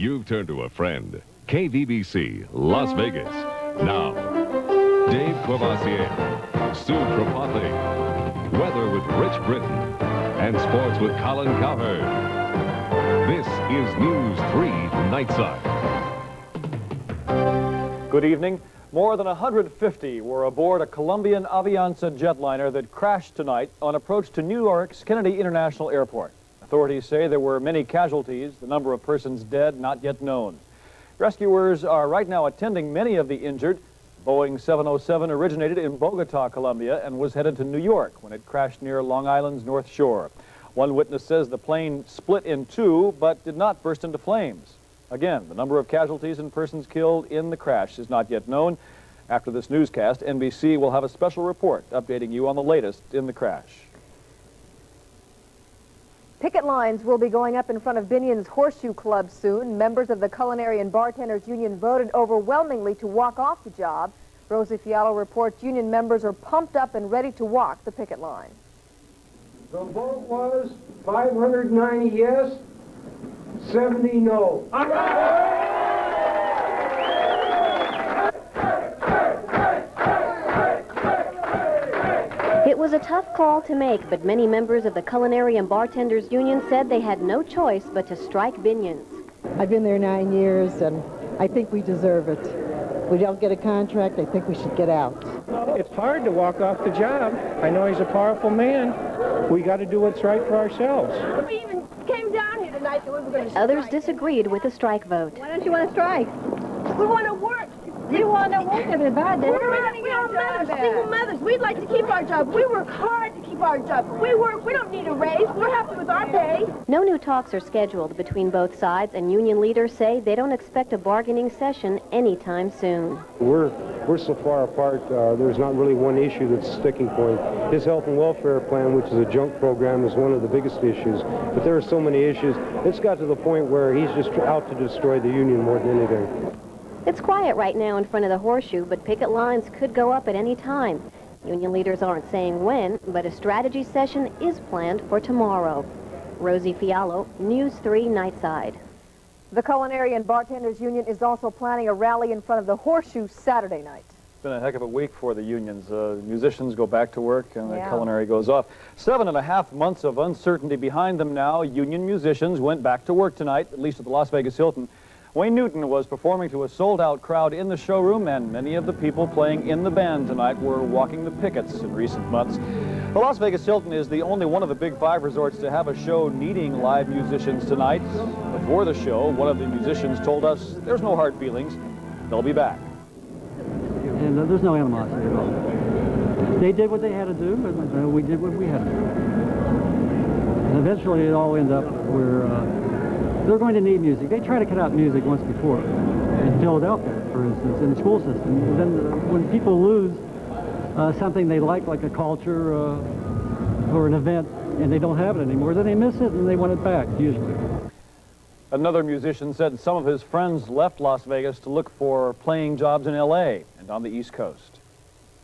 You've turned to a friend. KVBC, Las Vegas. Now, Dave Courvoisier, Sue Kropothy, weather with Rich Britton, and sports with Colin Cowherd. This is News 3 Nightside. Good evening. More than 150 were aboard a Colombian Avianca jetliner that crashed tonight on approach to New York's Kennedy International Airport. Authorities say there were many casualties, the number of persons dead not yet known. Rescuers are right now attending many of the injured. Boeing 707 originated in Bogota, Colombia, and was headed to New York when it crashed near Long Island's North Shore. One witness says the plane split in two, but did not burst into flames. Again, the number of casualties and persons killed in the crash is not yet known. After this newscast, NBC will have a special report updating you on the latest in the crash. Picket lines will be going up in front of Binion's Horseshoe Club soon. Members of the Culinary and Bartenders Union voted overwhelmingly to walk off the job. Rosie Fiallo reports union members are pumped up and ready to walk the picket line. The vote was 590 yes, 70 no. It was a tough call to make, but many members of the Culinary and Bartenders Union said they had no choice but to strike Binion's. I've been there 9 years, and I think we deserve it. If we don't get a contract, I think we should get out. It's hard to walk off the job. I know he's a powerful man. We got to do what's right for ourselves. We even came down here tonight that we were going to strike. Others disagreed with the strike vote. Why don't you want to strike? We want to work. We want to work everybody. We're all mothers, single mothers. We'd like to keep our job. We work hard to keep our job. We work. We don't need a raise. We're happy with our pay. No new talks are scheduled between both sides, and union leaders say they don't expect a bargaining session anytime soon. We're so far apart, there's not really one issue that's a sticking point. His health and welfare plan, which is a junk program, is one of the biggest issues. But there are so many issues. It's got to the point where he's just out to destroy the union more than anything. It's quiet right now in front of the Horseshoe, but picket lines could go up at any time. Union leaders aren't saying when, but a strategy session is planned for tomorrow. Rosie Fiallo, News 3 Nightside. The Culinary and Bartenders Union is also planning a rally in front of the Horseshoe Saturday night. It's been a heck of a week for the unions. Musicians go back to work and the culinary goes off. 7.5 months of uncertainty behind them now. Union musicians went back to work tonight, at least at the Las Vegas Hilton. Wayne Newton was performing to a sold-out crowd in the showroom, and many of the people playing in the band tonight were walking the pickets in recent months. The Las Vegas Hilton is the only one of the Big Five resorts to have a show needing live musicians tonight. Before the show, one of the musicians told us there's no hard feelings. They'll be back. And there's no animosity at all. They did what they had to do, and we did what we had to do. And eventually it all ended up where they're going to need music. They tried to cut out music once before in Philadelphia, for instance, in the school system. And then when people lose something they like a culture or an event, and they don't have it anymore, then they miss it and they want it back, usually. Another musician said some of his friends left Las Vegas to look for playing jobs in L.A. and on the East Coast.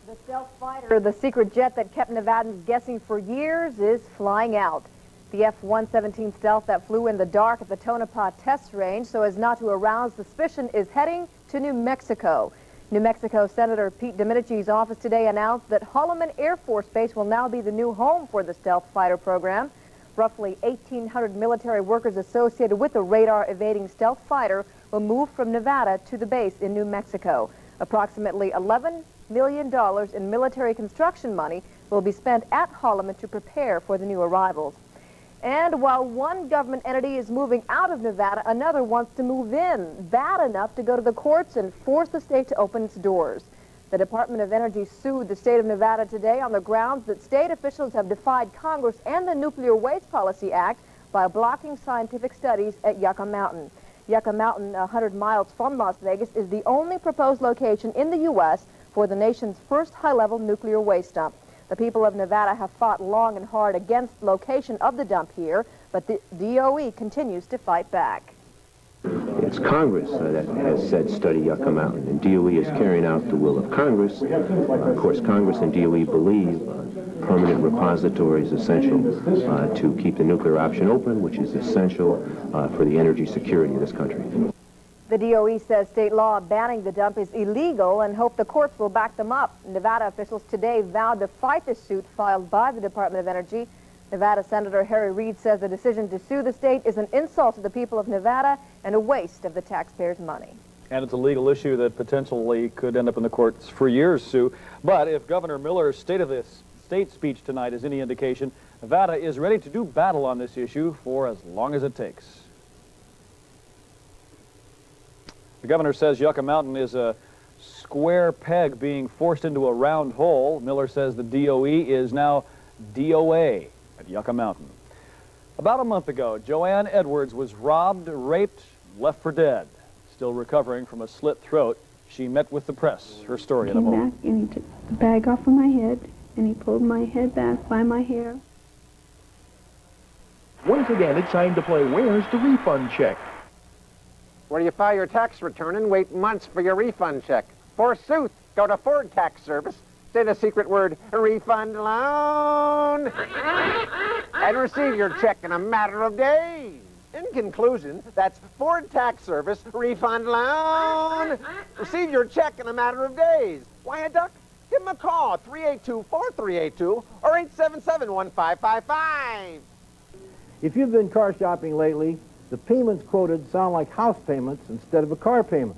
The stealth fighter, the secret jet that kept Nevadans guessing for years, is flying out. The F-117 Stealth that flew in the dark at the Tonopah test range so as not to arouse suspicion is heading to New Mexico. New Mexico Senator Pete Domenici's office today announced that Holloman Air Force Base will now be the new home for the stealth fighter program. Roughly 1,800 military workers associated with the radar-evading stealth fighter will move from Nevada to the base in New Mexico. Approximately $11 million in military construction money will be spent at Holloman to prepare for the new arrivals. And while one government entity is moving out of Nevada, another wants to move in, bad enough to go to the courts and force the state to open its doors. The Department of Energy sued the state of Nevada today on the grounds that state officials have defied Congress and the Nuclear Waste Policy Act by blocking scientific studies at Yucca Mountain. Yucca Mountain, 100 miles from Las Vegas, is the only proposed location in the U.S. for the nation's first high-level nuclear waste dump. The people of Nevada have fought long and hard against the location of the dump here, but the DOE continues to fight back. It's Congress that has said study Yucca Mountain, and DOE is carrying out the will of Congress. Of course, Congress and DOE believe permanent repository is essential to keep the nuclear option open, which is essential for the energy security of this country. The DOE says state law banning the dump is illegal and hope the courts will back them up. Nevada officials today vowed to fight the suit filed by the Department of Energy. Nevada Senator Harry Reid says the decision to sue the state is an insult to the people of Nevada and a waste of the taxpayers' money. And it's a legal issue that potentially could end up in the courts for years, Sue. But if Governor Miller's State of the State speech tonight is any indication, Nevada is ready to do battle on this issue for as long as it takes. The governor says Yucca Mountain is a square peg being forced into a round hole. Miller says the DOE is now DOA at Yucca Mountain. About a month ago, Joanne Edwards was robbed, raped, left for dead. Still recovering from a slit throat, she met with the press. Her story in a moment. He came back and he took the bag off of my head and he pulled my head back by my hair. Once again, it's time to play Where's the Refund Check? Where you file your tax return and wait months for your refund check. Forsooth, go to Ford Tax Service, say the secret word, refund loan, and receive your check in a matter of days. In conclusion, that's Ford Tax Service, refund loan. Receive your check in a matter of days. Why a duck? Give them a call, 382-4382 or 877-1555. If you've been car shopping lately, the payments quoted sound like house payments instead of a car payment.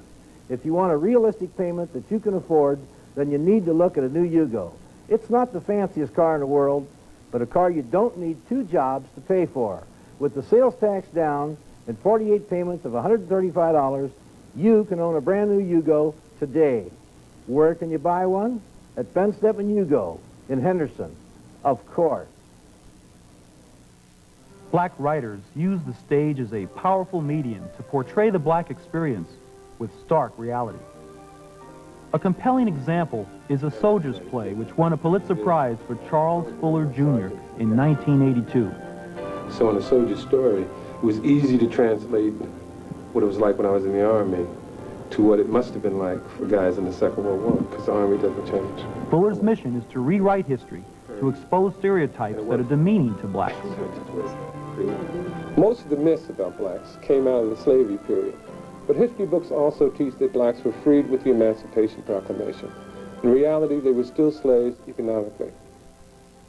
If you want a realistic payment that you can afford, then you need to look at a new Yugo. It's not the fanciest car in the world, but a car you don't need 2 jobs to pay for. With the sales tax down and 48 payments of $135, you can own a brand new Yugo today. Where can you buy one? At Ben Stepman Yugo in Henderson, of course. Black writers use the stage as a powerful medium to portray the black experience with stark reality. A compelling example is A Soldier's Play, which won a Pulitzer Prize for Charles Fuller Jr. in 1982. So in A Soldier's Story, it was easy to translate what it was like when I was in the Army to what it must have been like for guys in the Second World War, because the Army doesn't change. Fuller's mission is to rewrite history, to expose stereotypes that are demeaning to blacks. Most of the myths about blacks came out of the slavery period, but history books also teach that blacks were freed with the Emancipation Proclamation. In reality, they were still slaves economically.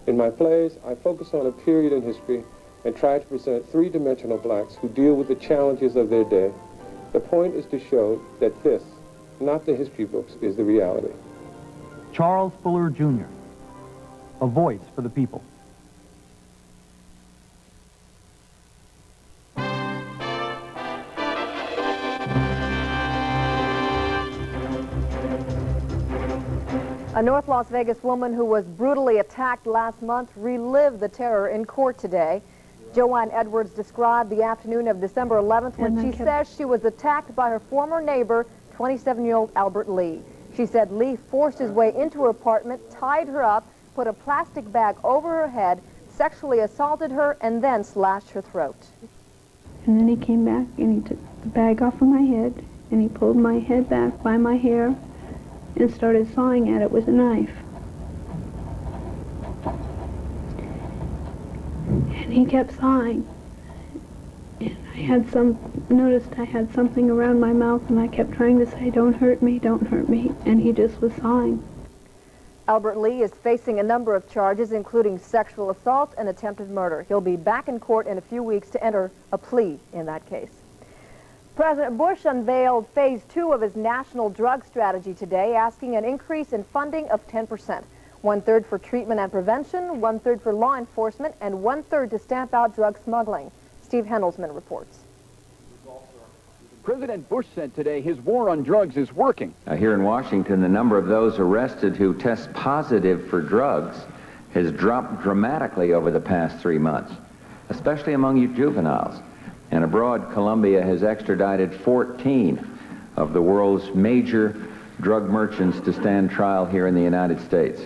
In my plays, I focus on a period in history and try to present three-dimensional blacks who deal with the challenges of their day. The point is to show that this, not the history books, is the reality. Charles Fuller Jr., a voice for the people. A North Las Vegas woman who was brutally attacked last month relived the terror in court today. Joanne Edwards described the afternoon of December 11th when she says she was attacked by her former neighbor, 27-year-old Albert Lee. She said Lee forced his way into her apartment, tied her up, put a plastic bag over her head, sexually assaulted her, and then slashed her throat. And then he came back and he took the bag off of my head and he pulled my head back by my hair and started sawing at it with a knife. And he kept sawing. And I noticed I had something around my mouth and I kept trying to say, don't hurt me, and he just was sawing. Albert Lee is facing a number of charges, including sexual assault and attempted murder. He'll be back in court in a few weeks to enter a plea in that case. President Bush unveiled Phase 2 of his national drug strategy today, asking an increase in funding of 10%. 1/3 for treatment and prevention, 1/3 for law enforcement, and 1/3 to stamp out drug smuggling. Steve Hendelsman reports. President Bush said today his war on drugs is working. Here in Washington, the number of those arrested who test positive for drugs has dropped dramatically over the past 3 months, especially among you juveniles. And abroad, Colombia has extradited 14 of the world's major drug merchants to stand trial here in the United States.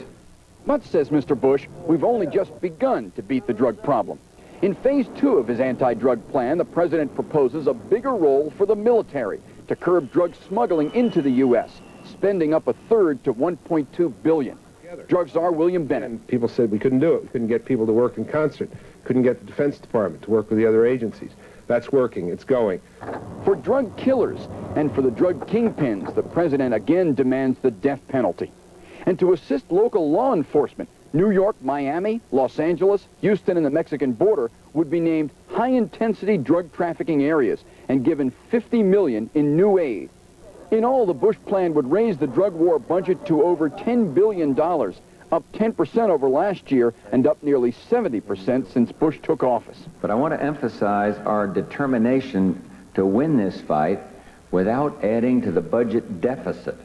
But, says Mr. Bush, we've only just begun to beat the drug problem. In Phase 2 of his anti-drug plan, the president proposes a bigger role for the military to curb drug smuggling into the U.S., spending up 1/3 to $1.2 billion. Drug czar William Bennett. And people said we couldn't do it. We couldn't get people to work in concert. Couldn't get the Defense Department to work with the other agencies. That's working. It's going. For drug killers and for the drug kingpins, the president again demands the death penalty. And to assist local law enforcement, New York, Miami, Los Angeles, Houston, and the Mexican border would be named high-intensity drug trafficking areas and given $50 million in new aid. In all, the Bush plan would raise the drug war budget to over $10 billion, up 10% over last year and up nearly 70% since Bush took office. But I want to emphasize our determination to win this fight without adding to the budget deficit.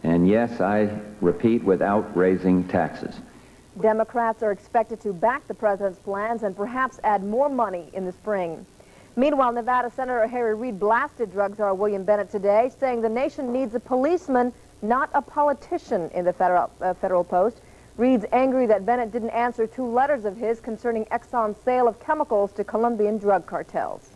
And yes, I repeat, without raising taxes. Democrats are expected to back the president's plans and perhaps add more money in the spring. Meanwhile, Nevada Senator Harry Reid blasted drug czar William Bennett today, saying the nation needs a policeman, not a politician, in the federal post. Reid's angry that Bennett didn't answer 2 letters of his concerning Exxon's sale of chemicals to Colombian drug cartels.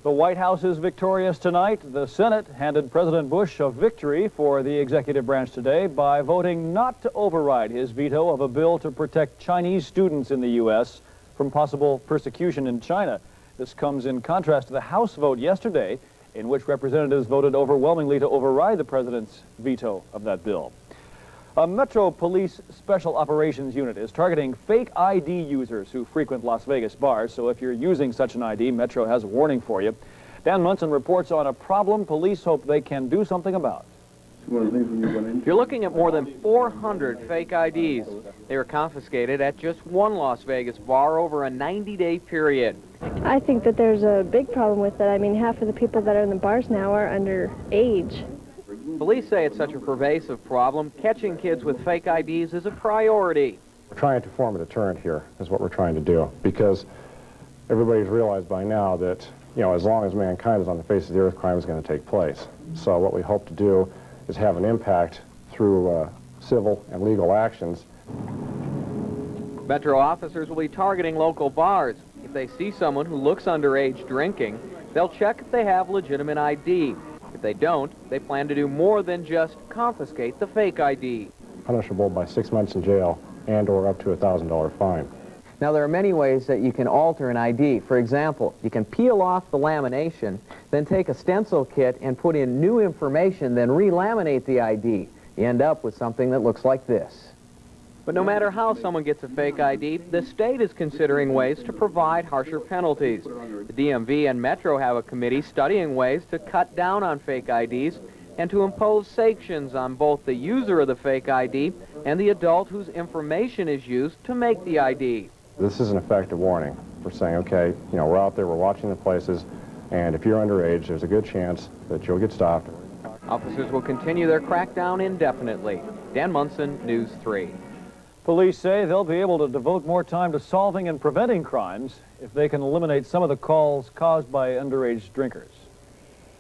The White House is victorious tonight. The Senate handed President Bush a victory for the executive branch today by voting not to override his veto of a bill to protect Chinese students in the U.S. from possible persecution in China. This comes in contrast to the House vote yesterday, in which representatives voted overwhelmingly to override the president's veto of that bill. A Metro Police Special Operations Unit is targeting fake ID users who frequent Las Vegas bars, so if you're using such an ID, Metro has a warning for you. Dan MONSON reports on a problem police hope they can do something about. You're looking at more than 400 fake IDs. They were confiscated at just one Las Vegas bar over a 90-day period. I think that there's a big problem with it. I mean, half of the people that are in the bars now are underage. Police say it's such a pervasive problem, catching kids with fake IDs is a priority. We're trying to form a deterrent here, is what we're trying to do, because everybody's realized by now that, you know, as long as mankind is on the face of the earth, crime is going to take place. So what we hope to do is have an impact through civil and legal actions. Metro officers will be targeting local bars. If they see someone who looks underage drinking, they'll check if they have legitimate ID. If they don't, they plan to do more than just confiscate the fake ID. Punishable by 6 months in jail and or up to a $1,000 fine. Now, there are many ways that you can alter an ID. For example, you can peel off the lamination, then take a stencil kit and put in new information, then relaminate the ID. You end up with something that looks like this. But no matter how someone gets a fake ID, the state is considering ways to provide harsher penalties. The DMV and Metro have a committee studying ways to cut down on fake IDs and to impose sanctions on both the user of the fake ID and the adult whose information is used to make the ID. This is an effective warning. We're saying, okay, you know, we're out there, we're watching the places, and if you're underage, there's a good chance that you'll get stopped. Officers will continue their crackdown indefinitely. Dan Munson, News 3. Police say they'll be able to devote more time to solving and preventing crimes if they can eliminate some of the calls caused by underage drinkers.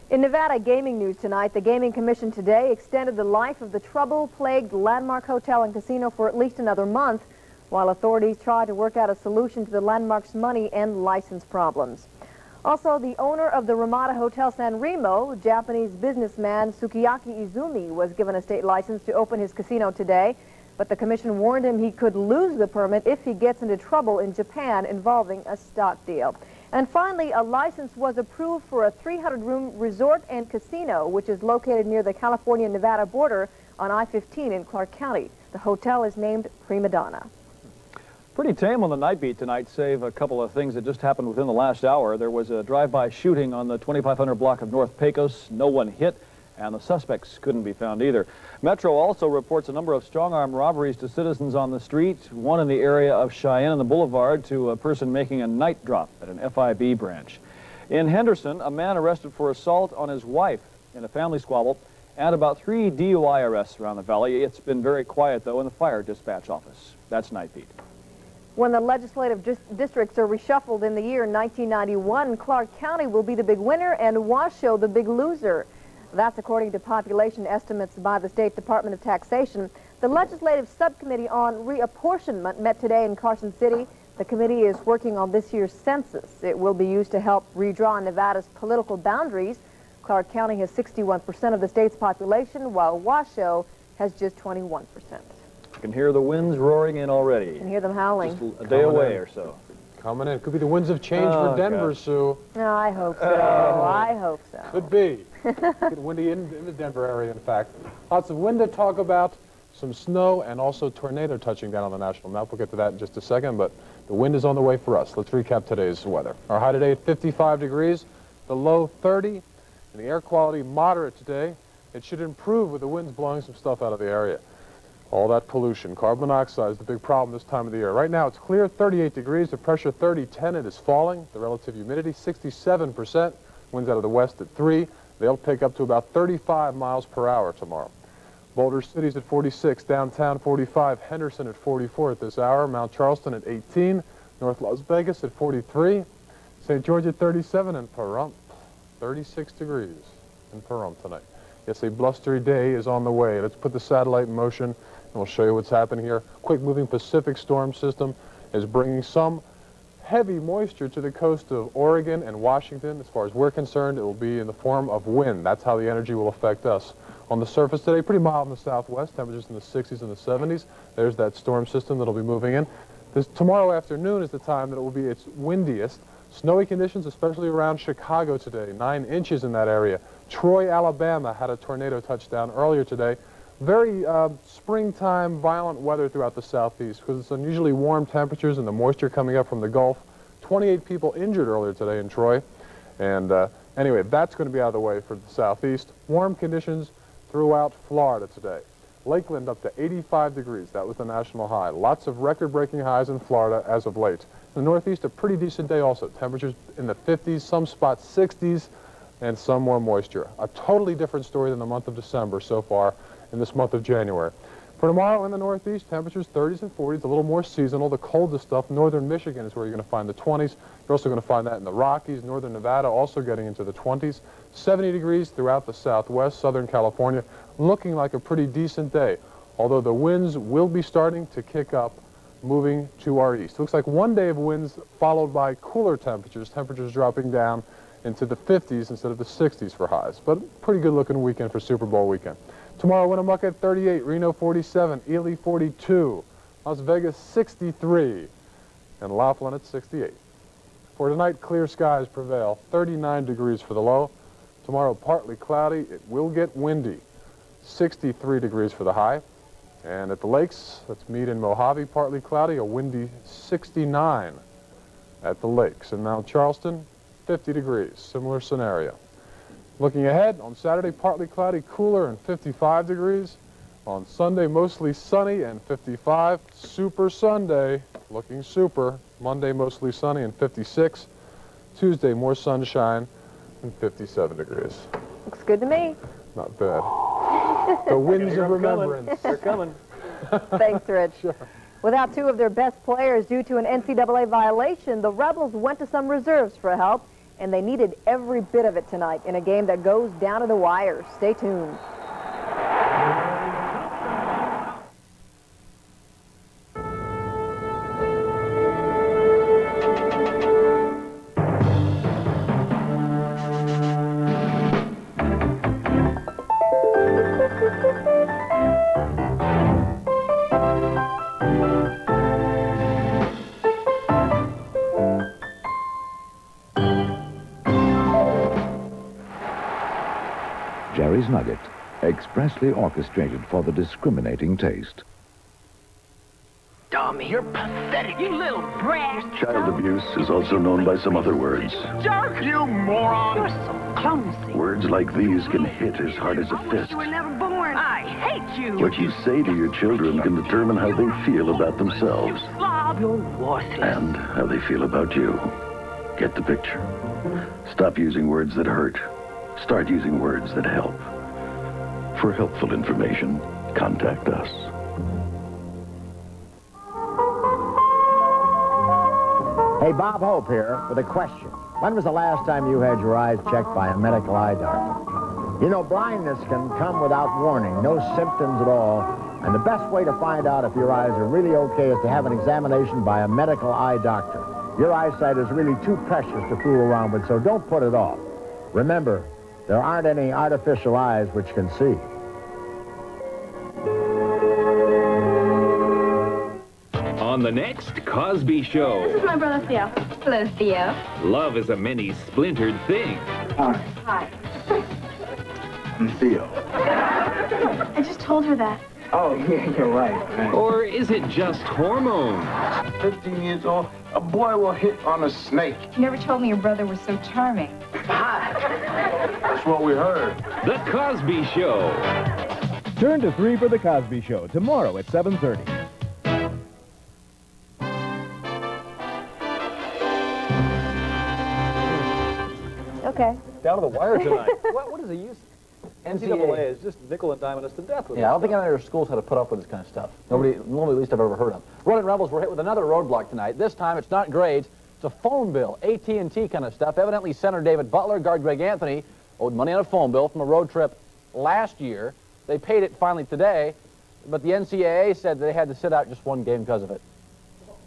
In Nevada gaming news tonight, the Gaming Commission today extended the life of the trouble-plagued Landmark Hotel and Casino for at least another month, while authorities try to work out a solution to the Landmark's money and license problems. Also, the owner of the Ramada Hotel San Remo, Japanese businessman Sukiyaki Izumi, was given a state license to open his casino today. But the commission warned him he could lose the permit if he gets into trouble in Japan involving a stock deal. And finally, a license was approved for a 300-room resort and casino, which is located near the California-Nevada border on I-15 in Clark County. The hotel is named Prima Donna. Pretty tame on the night beat tonight, save a couple of things that just happened within the last hour. There was a drive-by shooting on the 2500 block of North Pecos. No one hit, and the suspects couldn't be found either. Metro also reports a number of strong-arm robberies to citizens on the street, one in the area of Cheyenne and the Boulevard to a person making a night drop at an FIB branch. In Henderson, a man arrested for assault on his wife in a family squabble, and about 3 DUI arrests around the valley. It's been very quiet, though, in the fire dispatch office. That's Night Beat. When the legislative districts are reshuffled in the year 1991, Clark County will be the big winner and Washoe the big loser. That's according to population estimates by the State Department of Taxation. The Legislative Subcommittee on Reapportionment met today in Carson City. The committee is working on this year's census. It will be used to help redraw Nevada's political boundaries. Clark County has 61% of the state's population, while Washoe has just 21%. can hear the winds roaring in already. You can hear them howling. Just a day away or so. Coming in. Could be the winds of change for Denver, God. Sue. No, I hope so. I hope so. Could be. Get windy in the Denver area, in fact. Lots of wind to talk about, some snow, and also tornado touching down on the national map. We'll get to that in just a second, but the wind is on the way for us. Let's recap today's weather. Our high today at 55 degrees, the low 30, and the air quality moderate today. It should improve with the winds blowing some stuff out of the area. All that pollution. Carbon monoxide is the big problem this time of the year. Right now it's clear, 38 degrees, the pressure 30-10, it is falling. The relative humidity 67%, winds out of the west at 3. They'll pick up to about 35 miles per hour tomorrow. Boulder City's at 46, downtown 45, Henderson at 44 at this hour, Mount Charleston at 18, North Las Vegas at 43, St. George at 37, and Pahrump, 36 degrees in Pahrump tonight. Yes, a blustery day is on the way. Let's put the satellite in motion, and we'll show you what's happening here. Quick-moving Pacific storm system is bringing some heavy moisture to the coast of Oregon and Washington. As far as we're concerned, it will be in the form of wind. That's how the energy will affect us. On the surface today, pretty mild in the southwest, temperatures in the 60s and the 70s. There's that storm system that'll be moving in. Tomorrow afternoon is the time that it will be its windiest. Snowy conditions, especially around Chicago today, 9 inches in that area. Troy, Alabama had a tornado touchdown earlier today. Very springtime violent weather throughout the southeast because it's unusually warm temperatures and the moisture coming up from the Gulf. 28 people injured earlier today in Troy. And anyway, that's going to be out of the way for the southeast. Warm conditions throughout Florida today. Lakeland up to 85 degrees. That was the national high. Lots of record-breaking highs in Florida as of late. In the northeast, a pretty decent day also. Temperatures in the 50s, some spots 60s, and some more moisture. A totally different story than the month of December so far in this month of January. For tomorrow in the northeast, temperatures 30s and 40s, a little more seasonal. The coldest stuff, northern Michigan is where you're going to find the 20s. You're also going to find that in the Rockies, northern Nevada, also getting into the 20s. 70 degrees throughout the southwest, southern California, looking like a pretty decent day, although the winds will be starting to kick up, moving to our east. Looks like one day of winds followed by cooler temperatures, dropping down into the 50s instead of the 60s for highs. But pretty good looking weekend for Super Bowl weekend. Tomorrow, Winnemucca at 38, Reno 47, Ely 42, Las Vegas 63, and Laughlin at 68. For tonight, clear skies prevail, 39 degrees for the low. Tomorrow, partly cloudy. It will get windy, 63 degrees for the high. And at the lakes, that's Meade and Mojave, partly cloudy, a windy 69 at the lakes. In Mount Charleston, 50 degrees, similar scenario. Looking ahead, on Saturday, partly cloudy, cooler, and 55 degrees. On Sunday, mostly sunny and 55. Super Sunday, looking super. Monday, mostly sunny and 56. Tuesday, more sunshine and 57 degrees. Looks good to me. Not bad. The winds of remembrance. They're coming. Thanks, Rich. Sure. Without 2 of their best players due to an NCAA violation, the Rebels went to some reserves for help, and they needed every bit of it tonight in a game that goes down to the wire. Stay tuned. Jerry's Nugget, expressly orchestrated for the discriminating taste. Dummy, you're pathetic, you little brat. Child abuse is also known by some other words. Jerk, you moron. You're so clumsy. Words like these can hit as hard as a fist. You were never born. I hate you. What you say to your children can determine how they feel about themselves. You slob. You're worthless. And how they feel about you. Get the picture. Stop using words that hurt. Start using words that help. For helpful information, contact us. Hey, Bob Hope here with a question. When was the last time you had your eyes checked by a medical eye doctor? You know, blindness can come without warning, no symptoms at all. And the best way to find out if your eyes are really okay is to have an examination by a medical eye doctor. Your eyesight is really too precious to fool around with, so don't put it off. Remember, there aren't any artificial eyes which can see. the next Cosby Show. This is my brother Theo. Hello, Theo. Love is a many splintered thing. Hi. I'm Theo. I just told her that. Oh, yeah, you're right. Or is it just hormones? 15 years old, a boy will hit on a snake. You never told me your brother was so charming. That's what we heard. The Cosby Show. Turn to 3 for The Cosby Show tomorrow at 7:30. Okay. Down to the wire tonight. What is the use? NCAA is just nickel and diming us to death with Yeah, I don't think any other schools had to put up with this kind of stuff. Nobody at least I've ever heard of. Running Rebels were hit with another roadblock tonight. This time it's not grades, it's a phone bill, AT&T kind of stuff. Evidently, Senator David Butler, guard Greg Anthony, owed money on a phone bill from a road trip last year. They paid it finally today, but the NCAA said they had to sit out just one game because of it.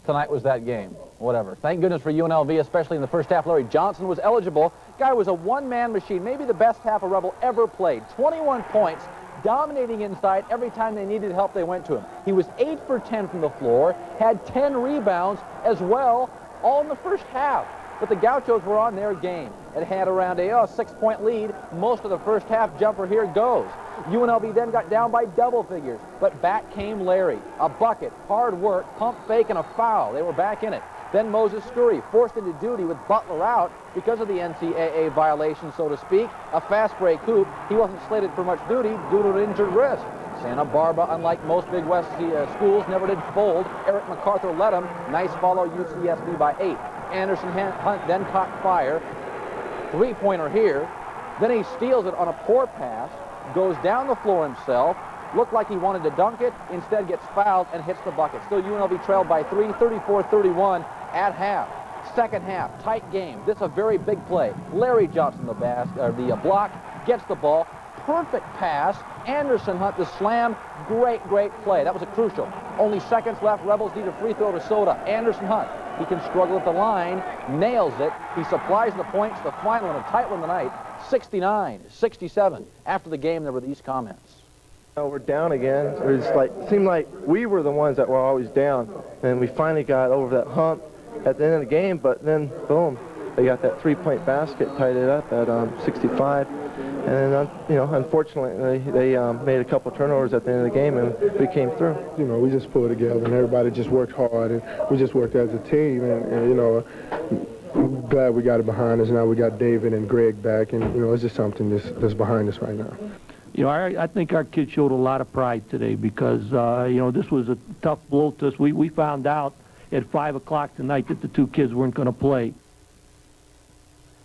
Tonight was that game. Whatever. Thank goodness for UNLV, especially in the first half. Larry Johnson was eligible. Guy was a one-man machine, maybe the best half a Rebel ever played. 21 points, dominating inside. Every time they needed help, they went to him. He was 8 for 10 from the floor, had 10 rebounds as well, all in the first half. But the Gauchos were on their game. It had around a 6-point lead. Most of the first half. Jumper here goes. UNLV then got down by double figures, but back came Larry. A bucket, hard work, pump fake, and a foul. They were back in it. Then Moses Scurry forced into duty with Butler out because of the NCAA violation, so to speak. A fast break hoop. He wasn't slated for much duty due to an injured wrist. Santa Barbara, unlike most Big West schools, never did fold. Eric MacArthur led him. Nice follow, UCSB by 8. Anderson Hunt then caught fire. Three-pointer here. Then he steals it on a poor pass, goes down the floor himself, looked like he wanted to dunk it, instead gets fouled and hits the bucket. Still UNLV trailed by 3, 34-31 at half. Second half, tight game. This is a very big play. Larry Johnson, the block, gets the ball. Perfect pass. Anderson Hunt, the slam. Great play. That was a crucial. Only seconds left. Rebels need a free throw to Soda. Anderson Hunt. He can struggle at the line. Nails it. He supplies the points. The final and a tight one tonight. 69-67. After the game, there were these comments. We're down again. It seemed like we were the ones that were always down. And we finally got over that hump at the end of the game, but then, boom, they got that three-point basket, tied it up at 65. And then, unfortunately, they made a couple turnovers at the end of the game, and we came through. We just pulled together, and everybody just worked hard, and we just worked as a team. And I'm glad we got it behind us. Now we got David and Greg back, and, it's just something that's behind us right now. I think our kids showed a lot of pride today because, this was a tough blow to us. We found out at 5 o'clock tonight that the two kids weren't going to play.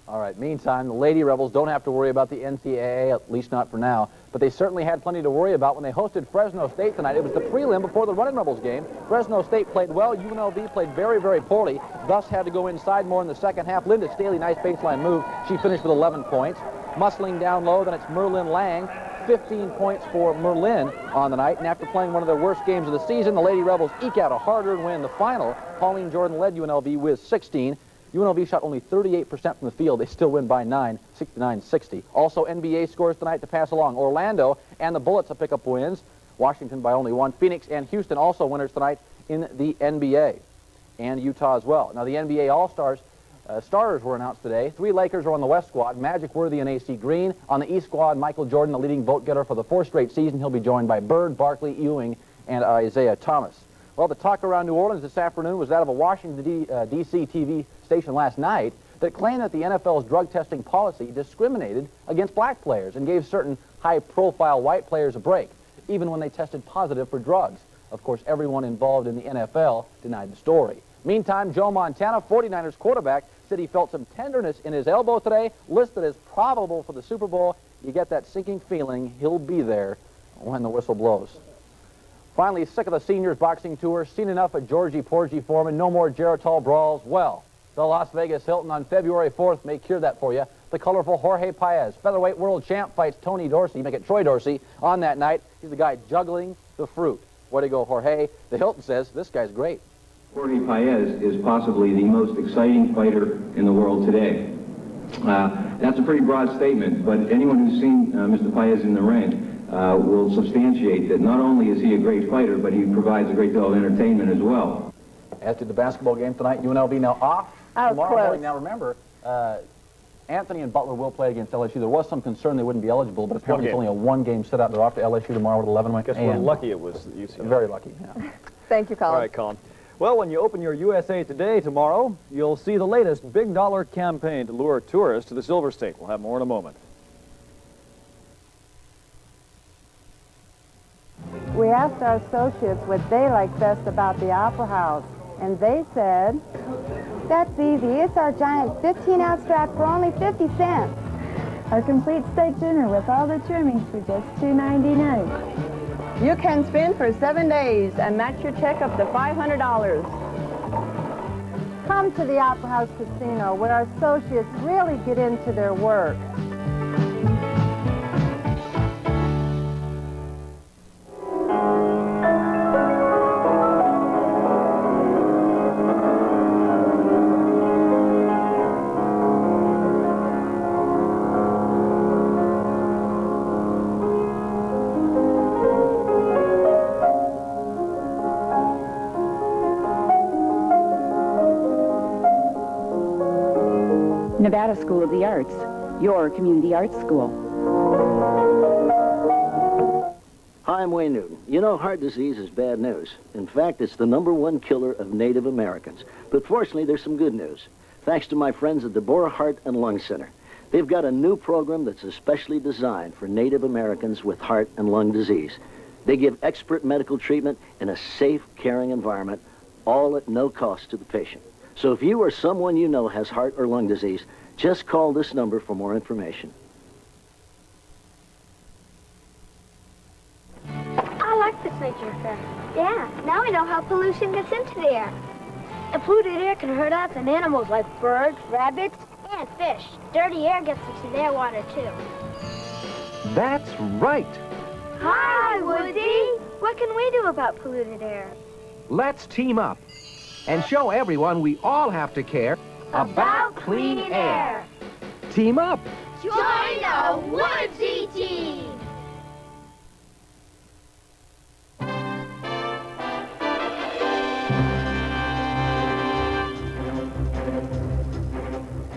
All right, meantime, the Lady Rebels don't have to worry about the NCAA, at least not for now, but they certainly had plenty to worry about when they hosted Fresno State tonight. It was the prelim before the Running Rebels game. Fresno State played well. UNLV played very poorly, thus had to go inside more in the second half. Linda Staley, nice baseline move. She finished with 11 points. Muscling down low, then it's Merlin Lang. 15 points for Merlin on the night, and after playing one of their worst games of the season, the Lady Rebels eke out a hard-earned win in the final. Pauline Jordan led UNLV with 16. UNLV shot only 38% from the field. They still win by 9, 69-60. Also, NBA scores tonight to pass along. Orlando and the Bullets will pick up wins. Washington by only 1. Phoenix and Houston also winners tonight in the NBA. And Utah as well. Now, the NBA All-Stars starters were announced today. 3 Lakers are on the West squad. Magic, Worthy, and AC Green. On the East squad, Michael Jordan, the leading vote-getter for the 4th straight season. He'll be joined by Bird, Barkley, Ewing, and Isaiah Thomas. Well, the talk around New Orleans this afternoon was that of a Washington, D.C. TV station last night that claimed that the NFL's drug testing policy discriminated against black players and gave certain high-profile white players a break, even when they tested positive for drugs. Of course, everyone involved in the NFL denied the story. Meantime, Joe Montana, 49ers quarterback, said he felt some tenderness in his elbow today, listed as probable for the Super Bowl. You get that sinking feeling he'll be there when the whistle blows. Finally, sick of the seniors boxing tour, seen enough at Georgie Porgy Foreman, no more Geritol brawls. Well, the Las Vegas Hilton on February 4th may cure that for you. The colorful Jorge Paez, featherweight world champ, fights Tony Dorsey, make it Troy Dorsey, on that night. He's the guy juggling the fruit. Way to go, Jorge. The Hilton says, this guy's great. Jorge Paez is possibly the most exciting fighter in the world today. That's a pretty broad statement, but anyone who's seen Mr. Paez in the ring will substantiate that not only is he a great fighter, but he provides a great deal of entertainment as well. as did the basketball game tonight. UNLV now off tomorrow close. morning. Now remember, Anthony and Butler will play against LSU. There was some concern they wouldn't be eligible, but apparently it's only a one-game sit-out. They're off to LSU tomorrow at 11. I guess we're lucky it was UCLA. Very lucky, yeah. Thank you, Colin. All right, Colin. Well, when you open your USA Today tomorrow, you'll see the latest big dollar campaign to lure tourists to the Silver State. We'll have more in a moment. We asked our associates what they liked best about the Opera House, and they said, "That's easy. It's our giant 15-ounce strap for only 50 cents. Our complete steak dinner with all the trimmings for just $2.99. You can spin for 7 days and match your check up to $500. Come to the Opera House Casino, where our associates really get into their work. Nevada School of the Arts, your community arts school. Hi, I'm Wayne Newton. You know, heart disease is bad news. In fact, it's the #1 killer of Native Americans. But fortunately, there's some good news. Thanks to my friends at the Deborah Heart and Lung Center. They've got a new program that's especially designed for Native Americans with heart and lung disease. They give expert medical treatment in a safe, caring environment, all at no cost to the patient. So if you or someone you know has heart or lung disease, just call this number for more information. I like this nature fair. Yeah, now we know how pollution gets into the air. And polluted air can hurt us and animals like birds, rabbits, and fish. Dirty air gets into their water, too. That's right. Hi, Woody. What can we do about polluted air? Let's team up and show everyone we all have to care about clean air. Team up. Join the Woodsy team.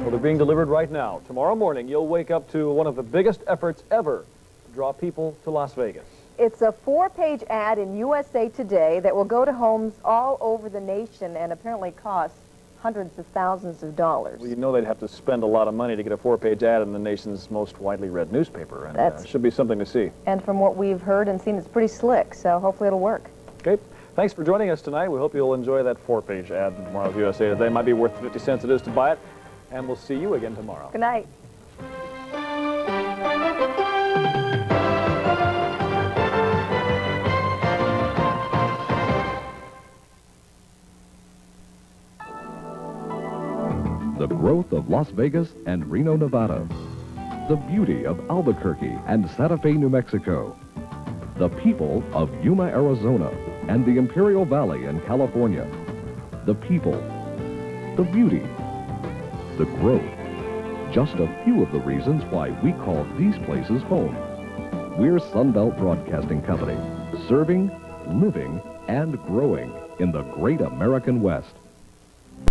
Well, they're being delivered right now. Tomorrow morning, you'll wake up to one of the biggest efforts ever to draw people to Las Vegas. It's a 4-page ad in USA Today that will go to homes all over the nation and apparently cost hundreds of thousands of dollars. Well, you know they'd have to spend a lot of money to get a 4-page ad in the nation's most widely read newspaper, and it should be something to see. And from what we've heard and seen, it's pretty slick, so hopefully it'll work. Okay, thanks for joining us tonight. We hope you'll enjoy that 4-page ad in tomorrow's USA Today. Might be worth the 50 cents it is to buy it, and we'll see you again tomorrow. Good night. The growth of Las Vegas and Reno, Nevada. The beauty of Albuquerque and Santa Fe, New Mexico. The people of Yuma, Arizona, and the Imperial Valley in California. The people, the beauty, the growth. Just a few of the reasons why we call these places home. We're Sunbelt Broadcasting Company, serving, living, and growing in the great American West.